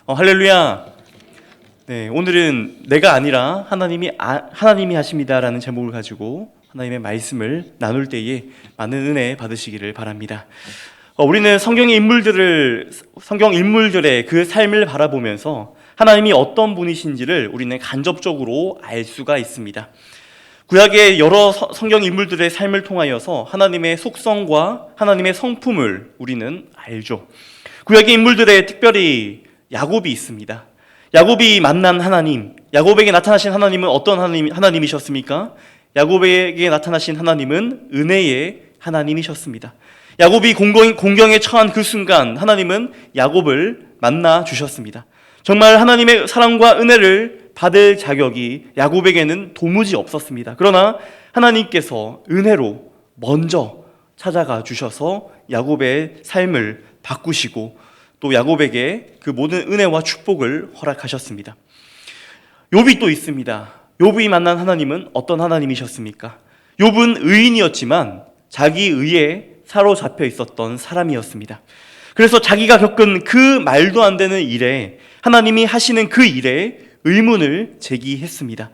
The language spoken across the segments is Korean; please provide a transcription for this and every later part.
할렐루야. 네, 오늘은 내가 아니라 하나님이 하십니다라는 제목을 가지고 하나님의 말씀을 나눌 때에 많은 은혜 받으시기를 바랍니다. 우리는 성경 인물들의 그 삶을 바라보면서 하나님이 어떤 분이신지를 우리는 간접적으로 알 수가 있습니다. 구약의 여러 성경 인물들의 삶을 통하여서 하나님의 속성과 하나님의 성품을 우리는 알죠. 구약의 인물들의 특별히 야곱이 있습니다. 야곱이 만난 하나님, 야곱에게 나타나신 하나님은 어떤 하나님이셨습니까? 야곱에게 나타나신 하나님은 은혜의 하나님이셨습니다. 야곱이 공경에 처한 그 순간 하나님은 야곱을 만나 주셨습니다. 정말 하나님의 사랑과 은혜를 받을 자격이 야곱에게는 도무지 없었습니다. 그러나 하나님께서 은혜로 먼저 찾아가 주셔서 야곱의 삶을 바꾸시고 또 야곱에게 그 모든 은혜와 축복을 허락하셨습니다. 욥이 또 있습니다. 욥이 만난 하나님은 어떤 하나님이셨습니까? 욥은 의인이었지만 자기 의에 사로잡혀 있었던 사람이었습니다. 그래서 자기가 겪은 그 말도 안 되는 일에 하나님이 하시는 그 일에 의문을 제기했습니다.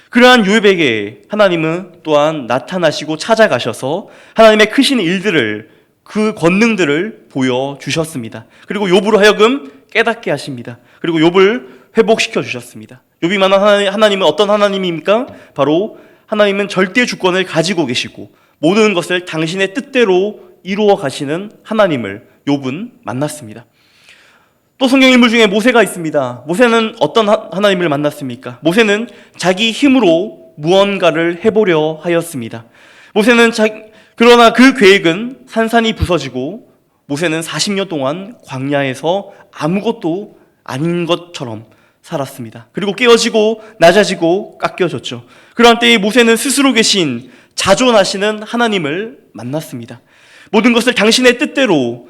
그러한 욥에게 하나님은 또한 나타나시고 찾아가셔서 하나님의 크신 일들을, 그 권능들을 보여주셨습니다. 그리고 욥으로 하여금 깨닫게 하십니다. 그리고 욥을 회복시켜 주셨습니다. 욥이 만난 하나님은 어떤 하나님입니까? 바로 하나님은 절대 주권을 가지고 계시고 모든 것을 당신의 뜻대로 이루어 가시는 하나님을 욥은 만났습니다. 또 성경 인물 중에 모세가 있습니다. 모세는 어떤 하나님을 만났습니까? 모세는 자기 힘으로 무언가를 해보려 하였습니다. 그러나 그 계획은 산산이 부서지고 모세는 40년 동안 광야에서 아무것도 아닌 것처럼 살았습니다. 그리고 깨어지고 낮아지고 깎여졌죠. 그러한 때에 모세는 스스로 계신 자존하시는 하나님을 만났습니다. 모든 것을 당신의 뜻대로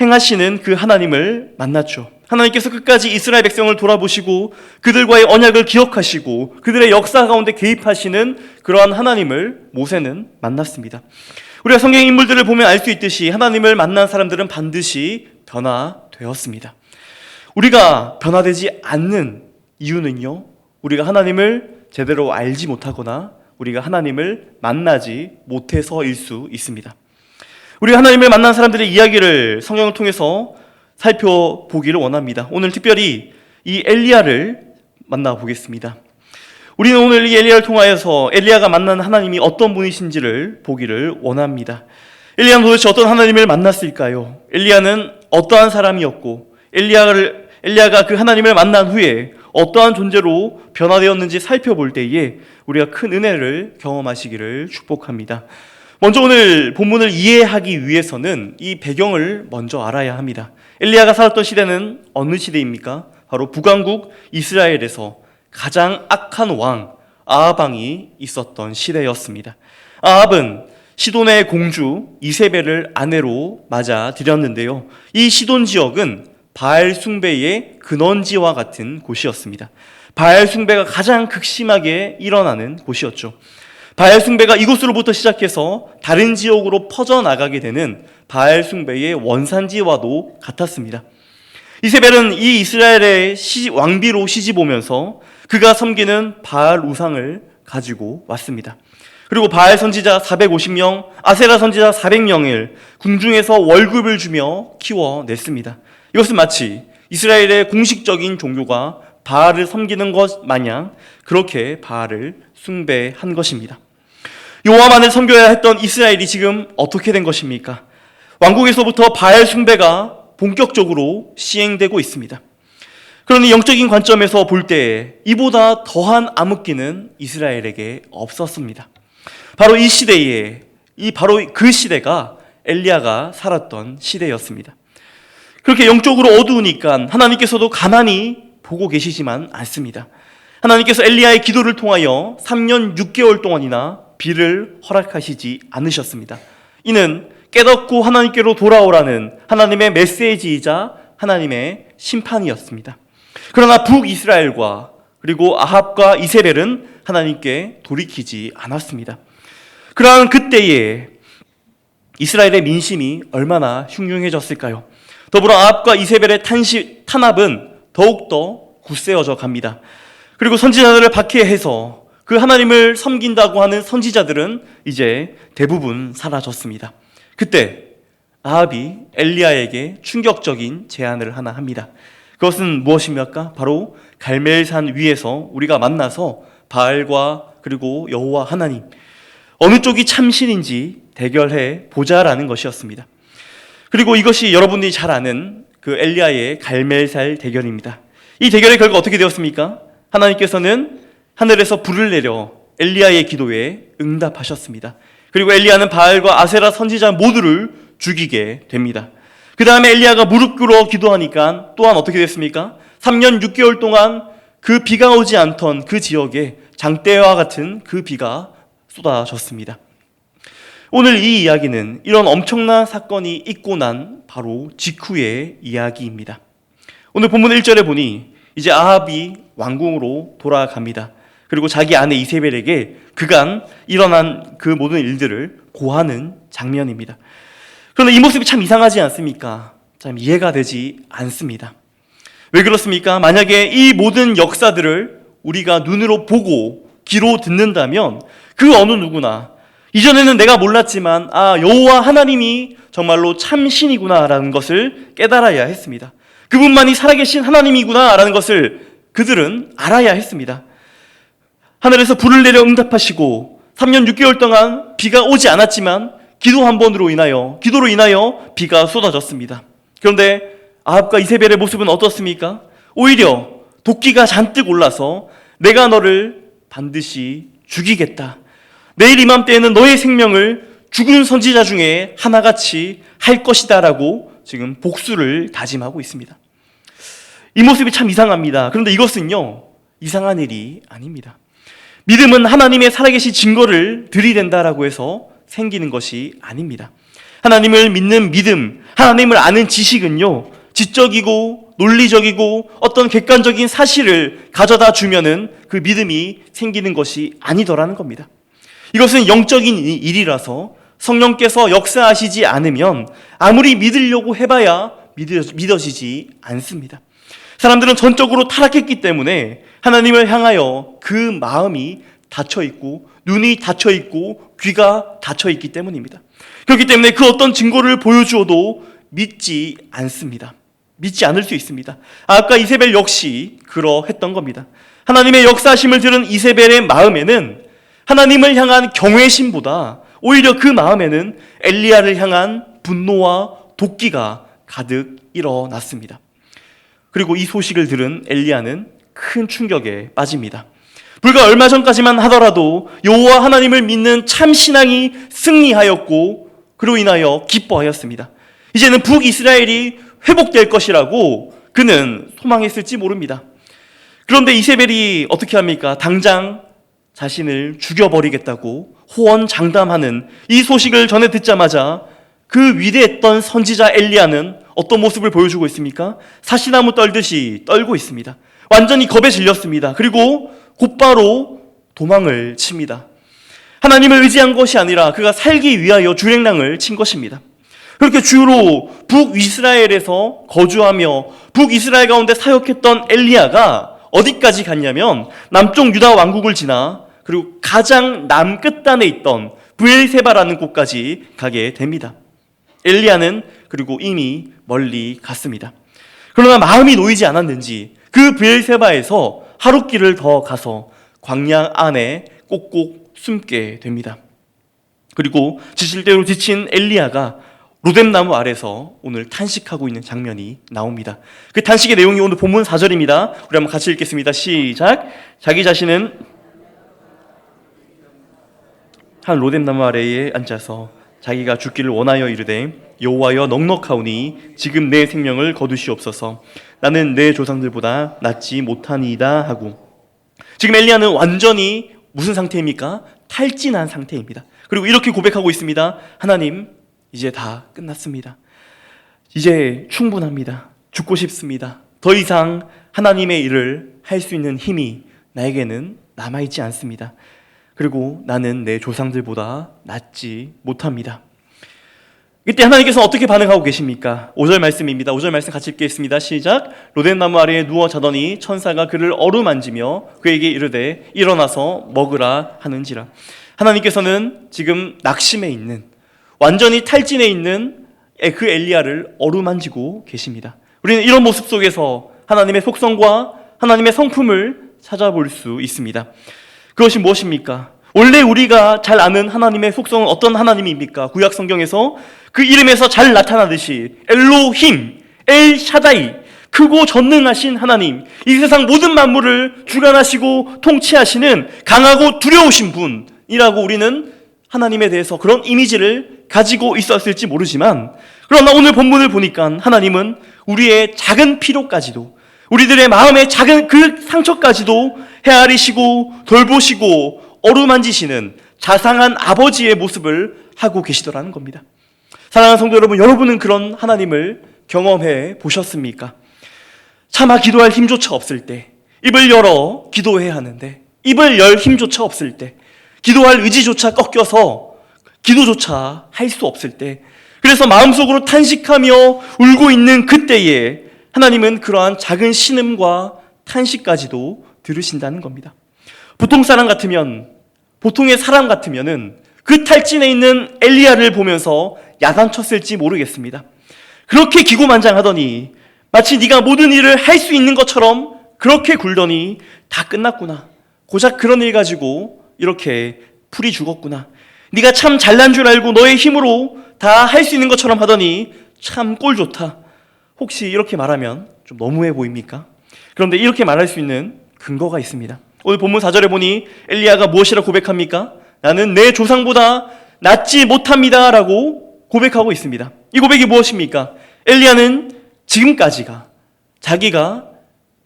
행하시는 그 하나님을 만났죠. 하나님께서 끝까지 이스라엘 백성을 돌아보시고 그들과의 언약을 기억하시고 그들의 역사 가운데 개입하시는 그러한 하나님을 모세는 만났습니다. 우리가 성경 인물들을 보면 알 수 있듯이 하나님을 만난 사람들은 반드시 변화되었습니다. 우리가 변화되지 않는 이유는요, 우리가 하나님을 제대로 알지 못하거나 우리가 하나님을 만나지 못해서일 수 있습니다. 우리가 하나님을 만난 사람들의 이야기를 성경을 통해서 살펴보기를 원합니다. 오늘 특별히 이 엘리야를 만나보겠습니다. 우리는 오늘 이 엘리야를 통하여서 엘리야가 만난 하나님이 어떤 분이신지를 보기를 원합니다. 엘리야는 도대체 어떤 하나님을 만났을까요? 엘리야는 어떠한 사람이었고 엘리야가 그 하나님을 만난 후에 어떠한 존재로 변화되었는지 살펴볼 때에 우리가 큰 은혜를 경험하시기를 축복합니다. 먼저 오늘 본문을 이해하기 위해서는 이 배경을 먼저 알아야 합니다. 엘리야가 살았던 시대는 어느 시대입니까? 바로 북왕국 이스라엘에서 가장 악한 왕 아합 왕이 있었던 시대였습니다. 아합은 시돈의 공주 이세벨을 아내로 맞아들였는데요. 이 시돈 지역은 바알 숭배의 근원지와 같은 곳이었습니다. 바알 숭배가 가장 극심하게 일어나는 곳이었죠. 바알 숭배가 이곳으로부터 시작해서 다른 지역으로 퍼져나가게 되는 바알 숭배의 원산지와도 같았습니다. 이세벨은 이 이스라엘의 왕비로 시집 오면서 그가 섬기는 바알 우상을 가지고 왔습니다. 그리고 바알 선지자 450명, 아세라 선지자 400명을 궁중에서 월급을 주며 키워냈습니다. 이것은 마치 이스라엘의 공식적인 종교가 바알을 섬기는 것 마냥 그렇게 바알을 숭배한 것입니다. 여호와만을 섬겨야 했던 이스라엘이 지금 어떻게 된 것입니까? 왕국에서부터 바알 숭배가 본격적으로 시행되고 있습니다. 그러니 영적인 관점에서 볼 때 이보다 더한 암흑기는 이스라엘에게 없었습니다. 바로 이 시대에, 바로 그 시대가 엘리야가 살았던 시대였습니다. 그렇게 영적으로 어두우니까 하나님께서도 가만히 보고 계시지만 않습니다. 하나님께서 엘리야의 기도를 통하여 3년 6개월 동안이나 비를 허락하시지 않으셨습니다. 이는 깨닫고 하나님께로 돌아오라는 하나님의 메시지이자 하나님의 심판이었습니다. 그러나 북이스라엘과 그리고 아합과 이세벨은 하나님께 돌이키지 않았습니다. 그러한 그때에 이스라엘의 민심이 얼마나 흉흉해졌을까요? 더불어 아합과 이세벨의 탄압은 더욱더 굳세어져 갑니다. 그리고 선지자들을 박해해서 그 하나님을 섬긴다고 하는 선지자들은 이제 대부분 사라졌습니다. 그때 아합이 엘리야에게 충격적인 제안을 하나 합니다. 그것은 무엇입니까? 바로 갈멜산 위에서 우리가 만나서 바알과 그리고 여호와 하나님 어느 쪽이 참신인지 대결해 보자라는 것이었습니다. 그리고 이것이 여러분들이 잘 아는 그 엘리야의 갈멜살 대결입니다. 이 대결의 결과 어떻게 되었습니까? 하나님께서는 하늘에서 불을 내려 엘리야의 기도에 응답하셨습니다. 그리고 엘리야는 바알과 아세라 선지자 모두를 죽이게 됩니다. 그 다음에 엘리야가 무릎 꿇어 기도하니까 또한 어떻게 됐습니까? 3년 6개월 동안 그 비가 오지 않던 그 지역에 장대와 같은 그 비가 쏟아졌습니다. 오늘 이 이야기는 이런 엄청난 사건이 있고 난 바로 직후의 이야기입니다. 오늘 본문 1절에 보니 이제 아합이 왕궁으로 돌아갑니다. 그리고 자기 아내 이세벨에게 그간 일어난 그 모든 일들을 고하는 장면입니다. 그런데 이 모습이 참 이상하지 않습니까? 참 이해가 되지 않습니다. 왜 그렇습니까? 만약에 이 모든 역사들을 우리가 눈으로 보고 귀로 듣는다면 그 어느 누구나 이전에는 내가 몰랐지만 여호와 하나님이 정말로 참신이구나라는 것을 깨달아야 했습니다. 그분만이 살아계신 하나님이구나라는 것을 그들은 알아야 했습니다. 하늘에서 불을 내려 응답하시고 3년 6개월 동안 비가 오지 않았지만 기도 한 번으로 인하여 비가 쏟아졌습니다. 그런데 아합과 이세벨의 모습은 어떻습니까? 오히려 도끼가 잔뜩 올라서 내가 너를 반드시 죽이겠다. 내일 이맘때에는 너의 생명을 죽은 선지자 중에 하나같이 할 것이다 라고 지금 복수를 다짐하고 있습니다. 이 모습이 참 이상합니다. 그런데 이것은요, 이상한 일이 아닙니다. 믿음은 하나님의 살아계신 증거를 들이댄다라고 해서 생기는 것이 아닙니다. 하나님을 믿는 믿음, 하나님을 아는 지식은요, 지적이고 논리적이고 어떤 객관적인 사실을 가져다 주면은 그 믿음이 생기는 것이 아니더라는 겁니다. 이것은 영적인 일이라서 성령께서 역사하시지 않으면 아무리 믿으려고 해봐야 믿어지지 않습니다. 사람들은 전적으로 타락했기 때문에 하나님을 향하여 그 마음이 닫혀있고 눈이 닫혀있고 귀가 닫혀있기 때문입니다. 그렇기 때문에 그 어떤 증거를 보여주어도 믿지 않습니다. 믿지 않을 수 있습니다. 아까 이세벨 역시 그러했던 겁니다. 하나님의 역사하심을 들은 이세벨의 마음에는 하나님을 향한 경외심보다 오히려 그 마음에는 엘리야를 향한 분노와 도끼가 가득 일어났습니다. 그리고 이 소식을 들은 엘리야는 큰 충격에 빠집니다. 불과 얼마 전까지만 하더라도 여호와 하나님을 믿는 참 신앙이 승리하였고 그로 인하여 기뻐하였습니다. 이제는 북이스라엘이 회복될 것이라고 그는 소망했을지 모릅니다. 그런데 이세벨이 어떻게 합니까? 당장 자신을 죽여버리겠다고 호언장담하는 이 소식을 전해 듣자마자 그 위대했던 선지자 엘리야는 어떤 모습을 보여주고 있습니까? 사시나무 떨듯이 떨고 있습니다. 완전히 겁에 질렸습니다. 그리고 곧바로 도망을 칩니다. 하나님을 의지한 것이 아니라 그가 살기 위하여 주행랑을 친 것입니다. 그렇게 주로 북이스라엘에서 거주하며 북이스라엘 가운데 사역했던 엘리야가 어디까지 갔냐면 남쪽 유다 왕국을 지나 그리고 가장 남끝단에 있던 브엘세바라는 곳까지 가게 됩니다. 엘리야는 그리고 이미 멀리 갔습니다. 그러나 마음이 놓이지 않았는지 그 브엘세바에서 하룻길을 더 가서 광야 안에 꼭꼭 숨게 됩니다. 그리고 지칠 대로 지친 엘리야가 로뎀나무 아래서 오늘 탄식하고 있는 장면이 나옵니다. 그 탄식의 내용이 오늘 본문 4절입니다. 우리 한번 같이 읽겠습니다. 시작. 자기 자신은 한 로뎀나무 아래에 앉아서 자기가 죽기를 원하여 이르되 여호와여 넉넉하오니 지금 내 생명을 거두시옵소서. 나는 내 조상들보다 낫지 못하니이다 하고, 지금 엘리야는 완전히 무슨 상태입니까? 탈진한 상태입니다. 그리고 이렇게 고백하고 있습니다. 하나님, 이제 다 끝났습니다. 이제 충분합니다. 죽고 싶습니다. 더 이상 하나님의 일을 할 수 있는 힘이 나에게는 남아있지 않습니다. 그리고 나는 내 조상들보다 낫지 못합니다. 이때 하나님께서 어떻게 반응하고 계십니까? 5절 말씀입니다. 5절 말씀 같이 읽겠습니다. 시작. 로덴나무 아래에 누워 자더니 천사가 그를 어루만지며 그에게 이르되 일어나서 먹으라 하는지라. 하나님께서는 지금 낙심해 있는, 완전히 탈진해 있는 그 엘리야를 어루만지고 계십니다. 우리는 이런 모습 속에서 하나님의 속성과 하나님의 성품을 찾아볼 수 있습니다. 그것이 무엇입니까? 원래 우리가 잘 아는 하나님의 속성은 어떤 하나님입니까? 구약 성경에서 그 이름에서 잘 나타나듯이 엘로힘, 엘샤다이, 크고 전능하신 하나님, 이 세상 모든 만물을 주관하시고 통치하시는 강하고 두려우신 분이라고 우리는 하나님에 대해서 그런 이미지를 가지고 있었을지 모르지만, 그러나 오늘 본문을 보니까 하나님은 우리의 작은 필요까지도, 우리들의 마음의 작은 그 상처까지도 헤아리시고 돌보시고 어루만지시는 자상한 아버지의 모습을 하고 계시더라는 겁니다. 사랑하는 성도 여러분, 여러분은 그런 하나님을 경험해 보셨습니까? 차마 기도할 힘조차 없을 때, 입을 열어 기도해야 하는데 입을 열 힘조차 없을 때, 기도할 의지조차 꺾여서 기도조차 할 수 없을 때, 그래서 마음속으로 탄식하며 울고 있는 그때에 하나님은 그러한 작은 신음과 탄식까지도 들으신다는 겁니다. 보통의 사람 같으면은 그 탈진에 있는 엘리야를 보면서 야단쳤을지 모르겠습니다. 그렇게 기고만장하더니 마치 네가 모든 일을 할 수 있는 것처럼 그렇게 굴더니 다 끝났구나. 고작 그런 일 가지고 이렇게 풀이 죽었구나. 네가 참 잘난 줄 알고 너의 힘으로 다 할 수 있는 것처럼 하더니 참 꼴 좋다. 혹시 이렇게 말하면 좀 너무해 보입니까? 그런데 이렇게 말할 수 있는 근거가 있습니다. 오늘 본문 4절에 보니 엘리야가 무엇이라 고백합니까? 나는 내 조상보다 낫지 못합니다 라고 고백하고 있습니다. 이 고백이 무엇입니까? 엘리야는 지금까지가 자기가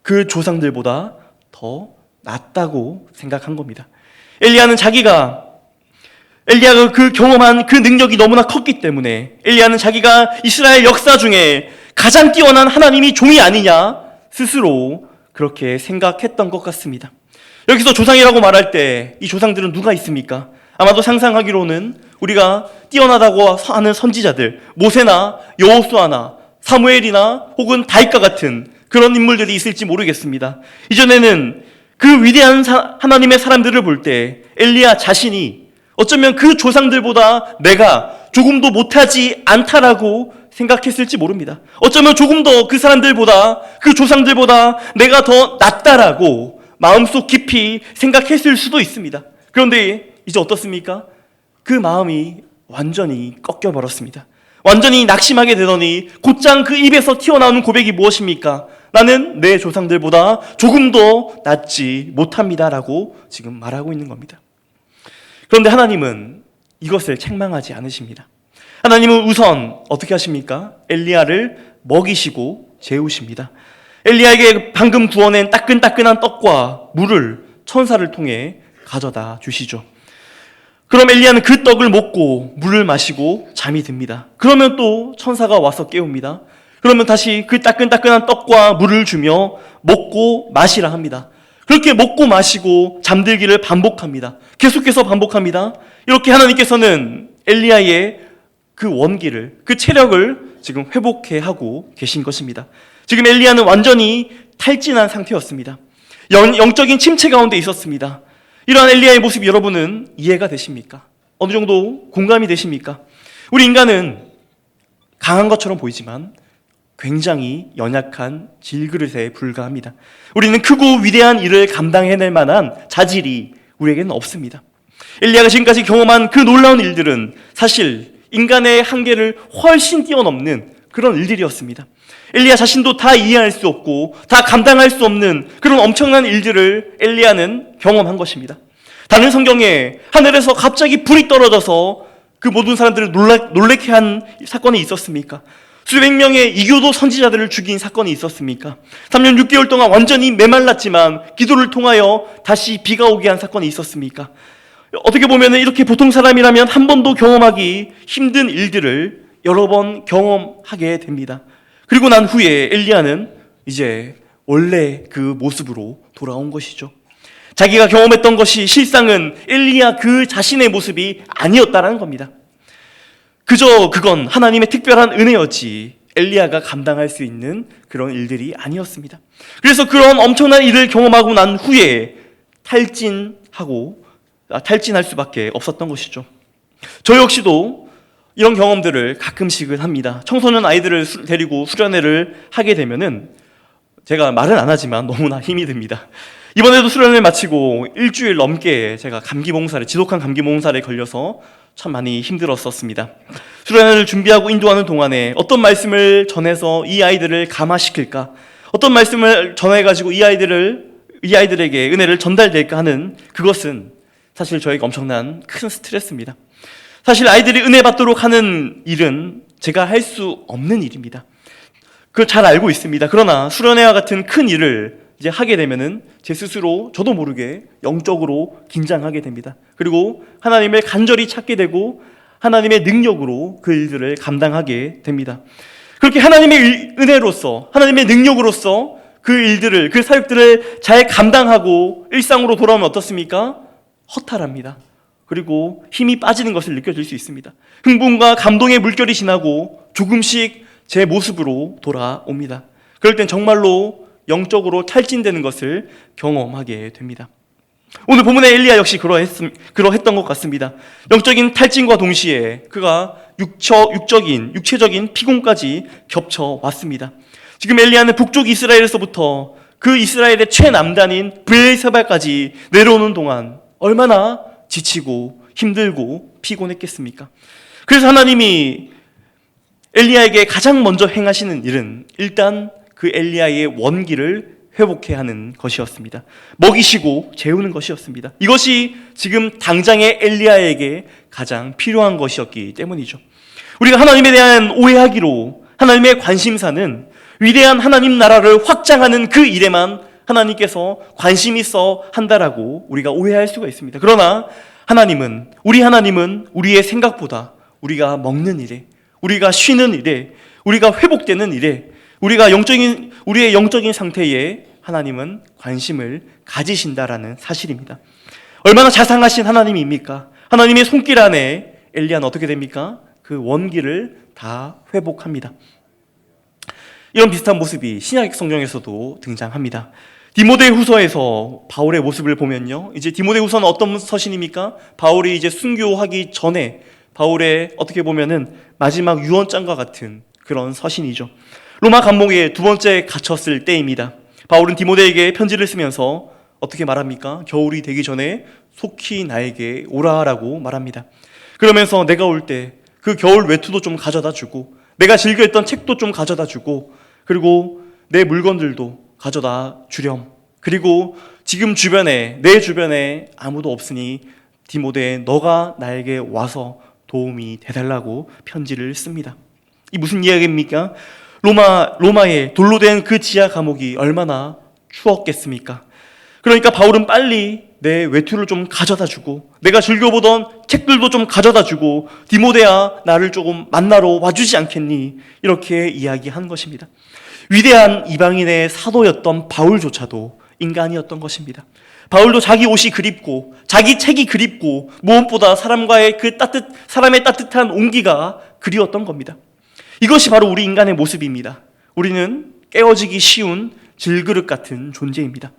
그 조상들보다 더 낫다고 생각한 겁니다. 엘리야가 그 경험한 그 능력이 너무나 컸기 때문에 엘리야는 자기가 이스라엘 역사 중에 가장 뛰어난 하나님이 종이 아니냐 스스로 그렇게 생각했던 것 같습니다. 여기서 조상이라고 말할 때 이 조상들은 누가 있습니까? 아마도 상상하기로는 우리가 뛰어나다고 하는 선지자들, 모세나 여호수아나 사무엘이나 혹은 다윗과 같은 그런 인물들이 있을지 모르겠습니다. 이전에는 그 위대한 하나님의 사람들을 볼 때 엘리야 자신이 어쩌면 그 조상들보다 내가 조금도 못하지 않다라고 생각했을지 모릅니다. 어쩌면 조금 더 그 사람들보다, 그 조상들보다 내가 더 낫다라고 마음속 깊이 생각했을 수도 있습니다. 그런데 이제 어떻습니까? 그 마음이 완전히 꺾여버렸습니다. 완전히 낙심하게 되더니 곧장 그 입에서 튀어나오는 고백이 무엇입니까? 나는 내 조상들보다 조금도 낫지 못합니다라고 지금 말하고 있는 겁니다. 그런데 하나님은 이것을 책망하지 않으십니다. 하나님은 우선 어떻게 하십니까? 엘리야를 먹이시고 재우십니다. 엘리야에게 방금 구워낸 따끈따끈한 떡과 물을 천사를 통해 가져다 주시죠. 그럼 엘리야는 그 떡을 먹고 물을 마시고 잠이 듭니다. 그러면 또 천사가 와서 깨웁니다. 그러면 다시 그 따끈따끈한 떡과 물을 주며 먹고 마시라 합니다. 그렇게 먹고 마시고 잠들기를 반복합니다. 계속해서 반복합니다. 이렇게 하나님께서는 엘리야의 그 원기를, 그 체력을 지금 회복해 하고 계신 것입니다. 지금 엘리야는 완전히 탈진한 상태였습니다. 영적인 침체 가운데 있었습니다. 이러한 엘리야의 모습 여러분은 이해가 되십니까? 어느 정도 공감이 되십니까? 우리 인간은 강한 것처럼 보이지만 굉장히 연약한 질그릇에 불과합니다. 우리는 크고 위대한 일을 감당해낼 만한 자질이 우리에게는 없습니다. 엘리야가 지금까지 경험한 그 놀라운 일들은 사실 인간의 한계를 훨씬 뛰어넘는 그런 일들이었습니다. 엘리야 자신도 다 이해할 수 없고 다 감당할 수 없는 그런 엄청난 일들을 엘리야는 경험한 것입니다. 다른 성경에 하늘에서 갑자기 불이 떨어져서 그 모든 사람들을 놀래게 한 사건이 있었습니까? 수백 명의 이교도 선지자들을 죽인 사건이 있었습니까? 3년 6개월 동안 완전히 메말랐지만 기도를 통하여 다시 비가 오게 한 사건이 있었습니까? 어떻게 보면 이렇게 보통 사람이라면 한 번도 경험하기 힘든 일들을 여러 번 경험하게 됩니다. 그리고 난 후에 엘리야는 이제 원래 그 모습으로 돌아온 것이죠. 자기가 경험했던 것이 실상은 엘리야 그 자신의 모습이 아니었다라는 겁니다. 그저 그건 하나님의 특별한 은혜였지 엘리야가 감당할 수 있는 그런 일들이 아니었습니다. 그래서 그런 엄청난 일을 경험하고 난 후에 탈진할 수밖에 없었던 것이죠. 저 역시도 이런 경험들을 가끔씩은 합니다. 청소년 아이들을 데리고 수련회를 하게 되면은 제가 말은 안 하지만 너무나 힘이 듭니다. 이번에도 수련을 마치고 일주일 넘게 제가 지독한 감기 몸살에 걸려서 참 많이 힘들었었습니다. 수련회를 준비하고 인도하는 동안에 어떤 말씀을 전해서 이 아이들을 감화시킬까? 어떤 말씀을 전해가지고 이 아이들에게 은혜를 전달될까 하는 그것은 사실 저에게 엄청난 큰 스트레스입니다. 사실 아이들이 은혜 받도록 하는 일은 제가 할 수 없는 일입니다. 그걸 잘 알고 있습니다. 그러나 수련회와 같은 큰 일을 이제 하게 되면은 제 스스로 저도 모르게 영적으로 긴장하게 됩니다. 그리고 하나님을 간절히 찾게 되고 하나님의 능력으로 그 일들을 감당하게 됩니다. 그렇게 하나님의 은혜로서, 하나님의 능력으로서 그 일들을, 그 사역들을 잘 감당하고 일상으로 돌아오면 어떻습니까? 허탈합니다. 그리고 힘이 빠지는 것을 느껴질 수 있습니다. 흥분과 감동의 물결이 지나고 조금씩 제 모습으로 돌아옵니다. 그럴 땐 정말로 영적으로 탈진되는 것을 경험하게 됩니다. 오늘 본문의 엘리야 역시 그러했던 것 같습니다. 영적인 탈진과 동시에 그가 육체적인 피곤까지 겹쳐왔습니다. 지금 엘리야는 북쪽 이스라엘에서부터 그 이스라엘의 최남단인 브엘세바까지 내려오는 동안 얼마나 지치고 힘들고 피곤했겠습니까? 그래서 하나님이 엘리야에게 가장 먼저 행하시는 일은 일단 그 엘리야의 원기를 회복해 하는 것이었습니다. 먹이시고 재우는 것이었습니다. 이것이 지금 당장의 엘리야에게 가장 필요한 것이었기 때문이죠. 우리가 하나님에 대한 오해하기로 하나님의 관심사는 위대한 하나님 나라를 확장하는 그 일에만 하나님께서 관심 있어 한다라고 우리가 오해할 수가 있습니다. 그러나 우리 하나님은 우리의 생각보다 우리가 먹는 일에, 우리가 쉬는 일에, 우리가 회복되는 일에, 우리의 영적인 상태에 하나님은 관심을 가지신다라는 사실입니다. 얼마나 자상하신 하나님입니까? 하나님의 손길 안에 엘리야는 어떻게 됩니까? 그 원기를 다 회복합니다. 이런 비슷한 모습이 신약 성경에서도 등장합니다. 디모데후서에서 바울의 모습을 보면요, 이제 디모데후서는 어떤 서신입니까? 바울이 이제 순교하기 전에 바울의 어떻게 보면은 마지막 유언장과 같은 그런 서신이죠. 로마 감옥에 두 번째 갇혔을 때입니다. 바울은 디모데에게 편지를 쓰면서 어떻게 말합니까? 겨울이 되기 전에 속히 나에게 오라라고 말합니다. 그러면서 내가 올 때 그 겨울 외투도 좀 가져다 주고, 내가 즐겨했던 책도 좀 가져다 주고, 그리고 내 물건들도 가져다 주렴. 그리고 지금 내 주변에 아무도 없으니 디모데 너가 나에게 와서 도움이 되달라고 편지를 씁니다. 이 무슨 이야기입니까? 로마의 돌로 된 그 지하 감옥이 얼마나 추웠겠습니까? 그러니까 바울은 빨리 내 외투를 좀 가져다 주고, 내가 즐겨보던 책들도 좀 가져다 주고, 디모데야 나를 조금 만나러 와주지 않겠니? 이렇게 이야기한 것입니다. 위대한 이방인의 사도였던 바울조차도 인간이었던 것입니다. 바울도 자기 옷이 그립고 자기 책이 그립고 무엇보다 사람의 따뜻한 온기가 그리웠던 겁니다. 이것이 바로 우리 인간의 모습입니다. 우리는 깨어지기 쉬운 질그릇 같은 존재입니다.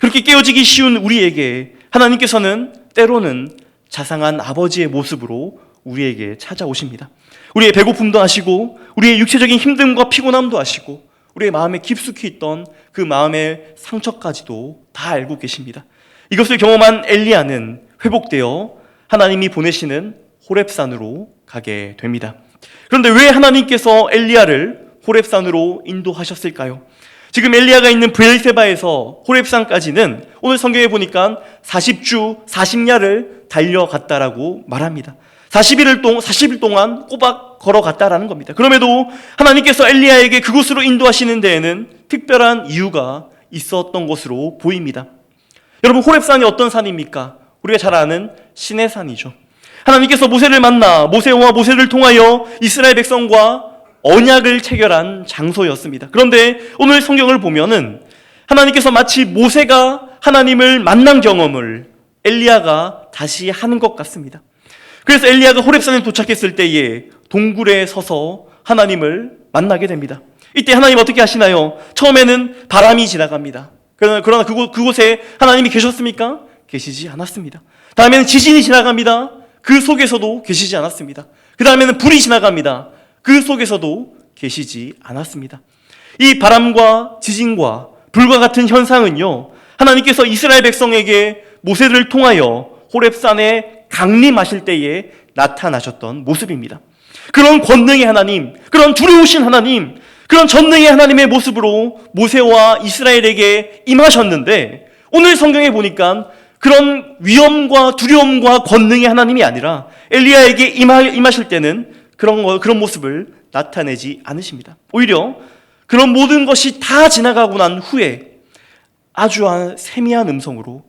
그렇게 깨어지기 쉬운 우리에게 하나님께서는 때로는 자상한 아버지의 모습으로 우리에게 찾아오십니다. 우리의 배고픔도 아시고 우리의 육체적인 힘듦과 피곤함도 아시고 우리의 마음에 깊숙이 있던 그 마음의 상처까지도 다 알고 계십니다. 이것을 경험한 엘리야는 회복되어 하나님이 보내시는 호렙산으로 가게 됩니다. 그런데 왜 하나님께서 엘리야를 호렙산으로 인도하셨을까요? 지금 엘리야가 있는 브엘세바에서 호렙산까지는 오늘 성경에 보니까 40주 40야를 달려갔다라고 말합니다. 40일 동안 꼬박 걸어갔다라는 겁니다. 그럼에도 하나님께서 엘리야에게 그곳으로 인도하시는 데에는 특별한 이유가 있었던 것으로 보입니다. 여러분, 호렙산이 어떤 산입니까? 우리가 잘 아는 신의 산이죠. 하나님께서 모세를 만나 모세와 모세를 통하여 이스라엘 백성과 언약을 체결한 장소였습니다. 그런데 오늘 성경을 보면은 하나님께서 마치 모세가 하나님을 만난 경험을 엘리야가 다시 하는 것 같습니다. 그래서 엘리야가 호렙산에 도착했을 때에 동굴에 서서 하나님을 만나게 됩니다. 이때 하나님 어떻게 하시나요? 처음에는 바람이 지나갑니다. 그러나 그곳에 하나님이 계셨습니까? 계시지 않았습니다. 다음에는 지진이 지나갑니다. 그 속에서도 계시지 않았습니다. 그 다음에는 불이 지나갑니다. 그 속에서도 계시지 않았습니다. 이 바람과 지진과 불과 같은 현상은요, 하나님께서 이스라엘 백성에게 모세를 통하여 호렙산에 강림하실 때에 나타나셨던 모습입니다. 그런 권능의 하나님, 그런 두려우신 하나님, 그런 전능의 하나님의 모습으로 모세와 이스라엘에게 임하셨는데, 오늘 성경에 보니까 그런 위엄과 두려움과 권능의 하나님이 아니라 엘리야에게 임하실 때는 그런 모습을 나타내지 않으십니다. 오히려 그런 모든 것이 다 지나가고 난 후에 아주 세미한 음성으로,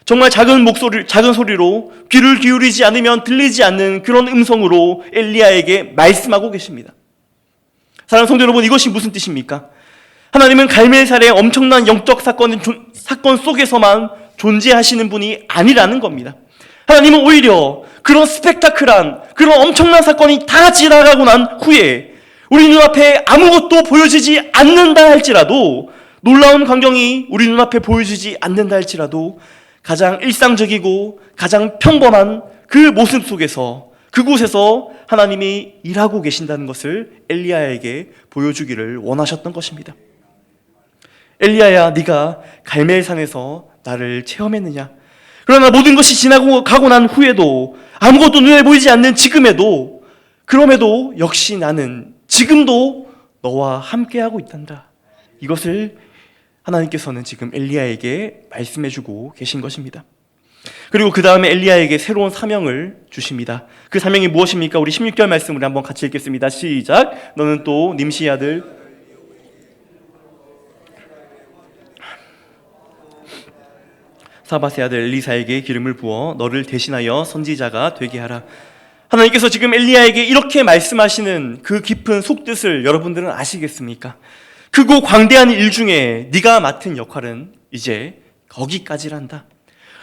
정말 작은 소리로 귀를 기울이지 않으면 들리지 않는 그런 음성으로 엘리야에게 말씀하고 계십니다. 사랑하는 성도 여러분, 이것이 무슨 뜻입니까? 하나님은 갈멜살의 엄청난 영적 사건 속에서만 존재하시는 분이 아니라는 겁니다. 하나님은 오히려 그런 스펙타클한, 그런 엄청난 사건이 다 지나가고 난 후에 우리 눈앞에 아무것도 보여지지 않는다 할지라도, 놀라운 광경이 우리 눈앞에 보여지지 않는다 할지라도 가장 일상적이고 가장 평범한 그 모습 속에서, 그곳에서 하나님이 일하고 계신다는 것을 엘리야에게 보여주기를 원하셨던 것입니다. 엘리야야, 네가 갈멜산에서 나를 체험했느냐? 그러나 모든 것이 지나고 가고 난 후에도, 아무것도 눈에 보이지 않는 지금에도, 그럼에도 역시 나는 지금도 너와 함께하고 있단다. 이것을 하나님께서는 지금 엘리야에게 말씀해주고 계신 것입니다. 그리고 그 다음에 엘리야에게 새로운 사명을 주십니다. 그 사명이 무엇입니까? 우리 16절 말씀을 한번 같이 읽겠습니다. 시작. 너는 또 님시 아들 사밧의 아들 엘리사에게 기름을 부어 너를 대신하여 선지자가 되게 하라. 하나님께서 지금 엘리야에게 이렇게 말씀하시는 그 깊은 속뜻을 여러분들은 아시겠습니까? 크고 광대한 일 중에 네가 맡은 역할은 이제 거기까지란다.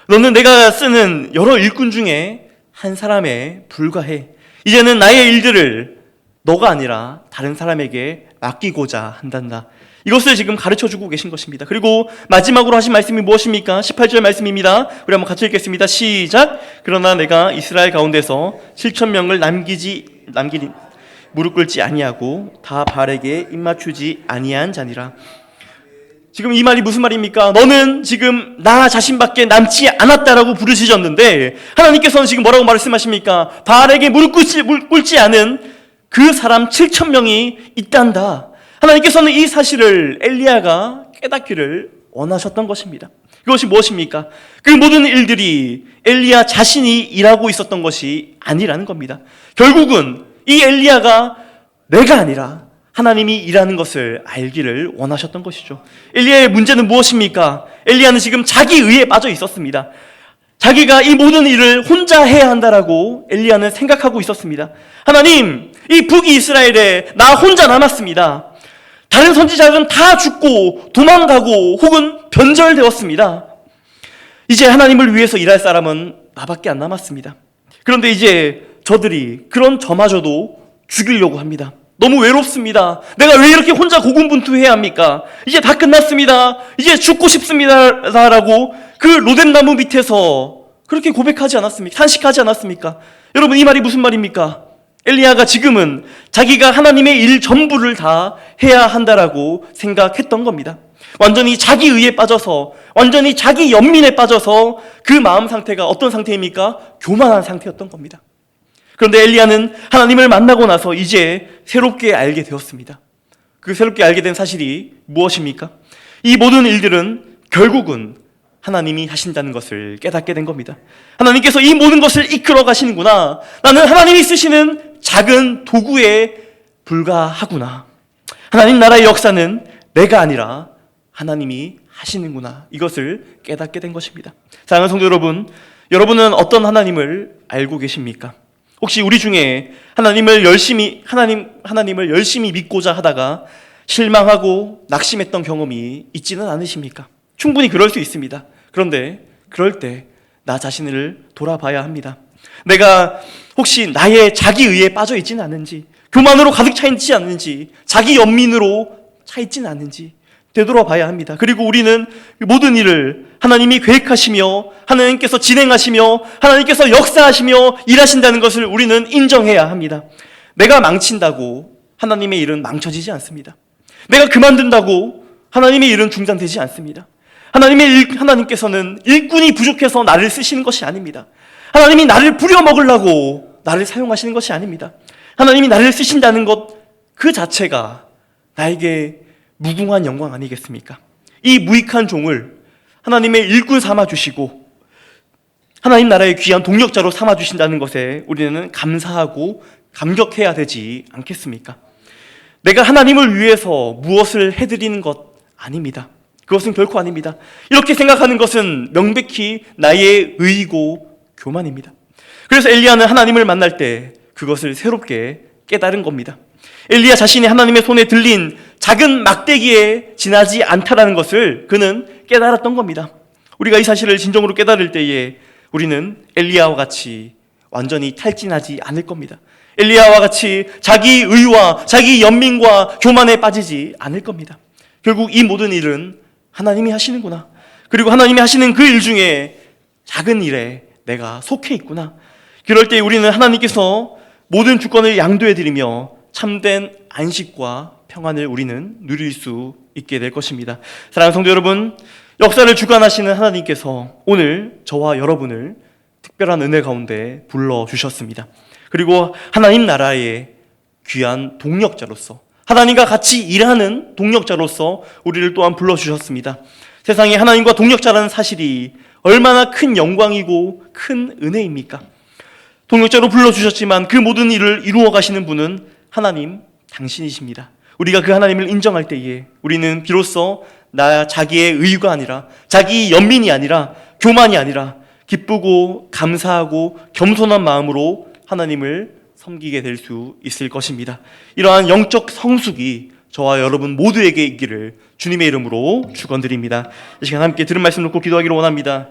너는 내가 쓰는 여러 일꾼 중에 한 사람에 불과해. 이제는 나의 일들을 너가 아니라 다른 사람에게 맡기고자 한단다. 이것을 지금 가르쳐주고 계신 것입니다. 그리고 마지막으로 하신 말씀이 무엇입니까? 18절 말씀입니다. 우리 한번 같이 읽겠습니다. 시작. 그러나 내가 이스라엘 가운데서 7,000명을 남기니 무릎 꿇지 아니하고 다 바알에게 입맞추지 아니한 자니라. 지금 이 말이 무슨 말입니까? 너는 지금 나 자신밖에 남지 않았다라고 부르짖었는데 하나님께서는 지금 뭐라고 말씀하십니까? 바알에게 무릎 꿇지 않은 그 사람 7,000명이 있단다. 하나님께서는 이 사실을 엘리야가 깨닫기를 원하셨던 것입니다. 그것이 무엇입니까? 그 모든 일들이 엘리야 자신이 일하고 있었던 것이 아니라는 겁니다. 결국은 이 엘리야가 내가 아니라 하나님이 일하는 것을 알기를 원하셨던 것이죠. 엘리야의 문제는 무엇입니까? 엘리야는 지금 자기 의에 빠져 있었습니다. 자기가 이 모든 일을 혼자 해야 한다라고 엘리야는 생각하고 있었습니다. 하나님, 이 북이스라엘에 나 혼자 남았습니다. 다른 선지자들은 다 죽고 도망가고 혹은 변절되었습니다. 이제 하나님을 위해서 일할 사람은 나밖에 안 남았습니다. 그런데 이제 저들이 그런 저마저도 죽이려고 합니다. 너무 외롭습니다. 내가 왜 이렇게 혼자 고군분투해야 합니까? 이제 다 끝났습니다. 이제 죽고 싶습니다. 라고 그 로뎀나무 밑에서 그렇게 고백하지 않았습니까? 탄식하지 않았습니까? 여러분, 이 말이 무슨 말입니까? 엘리야가 지금은 자기가 하나님의 일 전부를 다 해야 한다라고 생각했던 겁니다. 완전히 자기 의에 빠져서, 완전히 자기 연민에 빠져서 그 마음 상태가 어떤 상태입니까? 교만한 상태였던 겁니다. 그런데 엘리야는 하나님을 만나고 나서 이제 새롭게 알게 되었습니다. 그 새롭게 알게 된 사실이 무엇입니까? 이 모든 일들은 결국은 하나님이 하신다는 것을 깨닫게 된 겁니다. 하나님께서 이 모든 것을 이끌어 가시는구나. 나는 하나님이 쓰시는 작은 도구에 불과하구나. 하나님 나라의 역사는 내가 아니라 하나님이 하시는구나. 이것을 깨닫게 된 것입니다. 사랑하는 성도 여러분, 여러분은 어떤 하나님을 알고 계십니까? 혹시 우리 중에 하나님을 열심히 믿고자 하다가 실망하고 낙심했던 경험이 있지는 않으십니까? 충분히 그럴 수 있습니다. 그런데 그럴 때 나 자신을 돌아봐야 합니다. 내가 혹시 나의 자기의에 빠져 있지는 않은지, 교만으로 가득 차 있지 않는지, 자기 연민으로 차 있지는 않는지 되돌아봐야 합니다. 그리고 우리는 모든 일을 하나님이 계획하시며 하나님께서 진행하시며 하나님께서 역사하시며 일하신다는 것을 우리는 인정해야 합니다. 내가 망친다고 하나님의 일은 망쳐지지 않습니다. 내가 그만둔다고 하나님의 일은 중단되지 않습니다. 하나님께서는 일꾼이 부족해서 나를 쓰시는 것이 아닙니다. 하나님이 나를 부려먹으려고 나를 사용하시는 것이 아닙니다. 하나님이 나를 쓰신다는 것 그 자체가 나에게 무궁한 영광 아니겠습니까? 이 무익한 종을 하나님의 일꾼 삼아주시고 하나님 나라의 귀한 동력자로 삼아주신다는 것에 우리는 감사하고 감격해야 되지 않겠습니까? 내가 하나님을 위해서 무엇을 해드리는 것 아닙니다. 그것은 결코 아닙니다. 이렇게 생각하는 것은 명백히 나의 의이고 교만입니다. 그래서 엘리야는 하나님을 만날 때 그것을 새롭게 깨달은 겁니다. 엘리야 자신이 하나님의 손에 들린 작은 막대기에 지나지 않다라는 것을 그는 깨달았던 겁니다. 우리가 이 사실을 진정으로 깨달을 때에 우리는 엘리야와 같이 완전히 탈진하지 않을 겁니다. 엘리야와 같이 자기 의와 자기 연민과 교만에 빠지지 않을 겁니다. 결국 이 모든 일은 하나님이 하시는구나. 그리고 하나님이 하시는 그 일 중에 작은 일에 내가 속해 있구나. 그럴 때 우리는 하나님께서 모든 주권을 양도해 드리며 참된 안식과 평안을 우리는 누릴 수 있게 될 것입니다. 사랑하는 성도 여러분, 역사를 주관하시는 하나님께서 오늘 저와 여러분을 특별한 은혜 가운데 불러주셨습니다. 그리고 하나님 나라의 귀한 동력자로서, 하나님과 같이 일하는 동력자로서 우리를 또한 불러주셨습니다. 세상에 하나님과 동력자라는 사실이 얼마나 큰 영광이고 큰 은혜입니까? 동력자로 불러주셨지만 그 모든 일을 이루어 가시는 분은 하나님 당신이십니다. 우리가 그 하나님을 인정할 때에 우리는 비로소 자기의 의가 아니라, 자기 연민이 아니라, 교만이 아니라 기쁘고 감사하고 겸손한 마음으로 하나님을 섬기게 될 수 있을 것입니다. 이러한 영적 성숙이 저와 여러분 모두에게 있기를 주님의 이름으로 축원드립니다. 이 시간 함께 들은 말씀 놓고 기도하기를 원합니다.